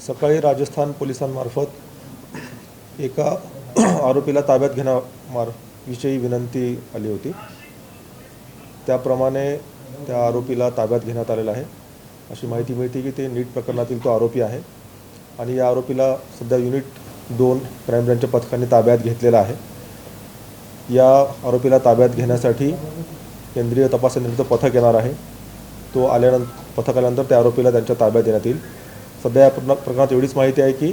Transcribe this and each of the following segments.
सकाळी राजस्थान पोलिसांमार्फत एका आरोपीला ताब्यात घेण्याविषयी विनंती आली होती। त्याप्रमाणे त्या आरोपीला ताब्यात घेण्यात आलेला आहे। अशी माहिती मिळते की ते नीट प्रकरणातील तो आरोपी आहे आणि या आरोपीला सध्या युनिट 2 क्राइम ब्रांचच्या पथकाने ताब्यात घेतलेला आहे। या आरोपीला ताब्यात घेण्यासाठी केंद्रीय तपास यंत्रणेचं पथक येणार आहे। तो पथक आल्यानंतर त्या आरोपीला त्यांच्या ताब्यात देण्यात येईल। सध्या या प्रकरणात एवढीच माहिती आहे की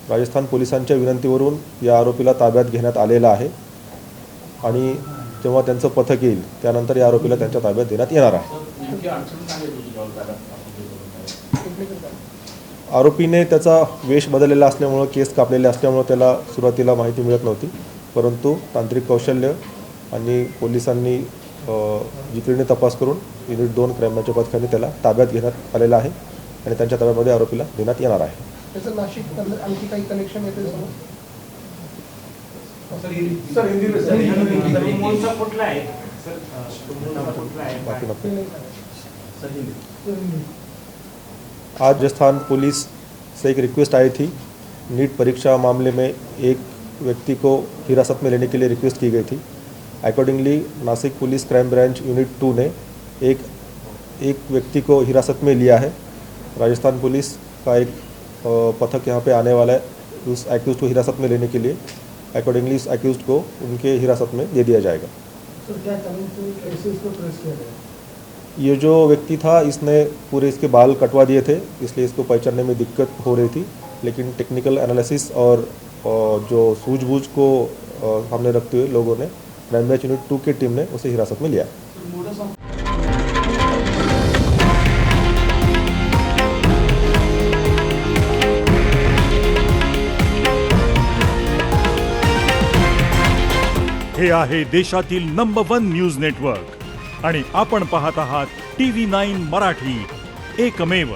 राजस्थान पोलिसांच्या विनंतीवरून या आरोपीला ताब्यात घेण्यात आलेला आहे आणि जेव्हा त्यांचं पथक येईल त्यानंतर या आरोपीला त्यांच्या ताब्यात देण्यात येणार आहे। आरोपीने त्याचा वेश बदललेला असल्यामुळे केस कापलेले असल्यामुळे त्याला सुरुवातीला माहिती मिळत नव्हती, परंतु तांत्रिक कौशल्य आणि पोलिसांनी जिकिरीने तपास करून युनिट 2 क्राइम ब्रांचच्या पथकाने त्याला ताब्यात घेण्यात आलेला आहे आणि त्यांच्या ताब्यामध्ये आरोपीला देण्यात येणार आहे। त्याचं नाशिक आणखी काही कनेक्शन येते आज राजस्थान पुलिस से एक रिक्वेस्ट आई थी। नीट परीक्षा मामले में एक व्यक्ति को हिरासत में लेने के लिए रिक्वेस्ट की गई थी। Accordingly Nashik police crime branch unit 2 ने एक व्यक्ति को हिरासत में लिया है। राजस्थान पुलिस का एक पथक यहाँ पे आने वाला है उस एक्यूज़ को हिरासत में लेने के लिए। अकॉर्डिंगली इस एक्यूज़ को उनके हिरासत में दे दिया जाएगा। ये जो व्यक्ति था इसने पूरे इसके बाल कटवा दिए थे, इसलिए इसको पहचानने में दिक्कत हो रही थी, लेकिन टेक्निकल एनालिसिस और जो सूझबूझ को सामने रखते हुए लोगों ने क्राइम ब्रांच यूनिट 2 की टीम ने उसे हिरासत में लिया। हे आहे देशातील नंबर 1 न्यूज नेटवर्क आणि आपण पाहत आहात TV9 मराठी, एकमेव।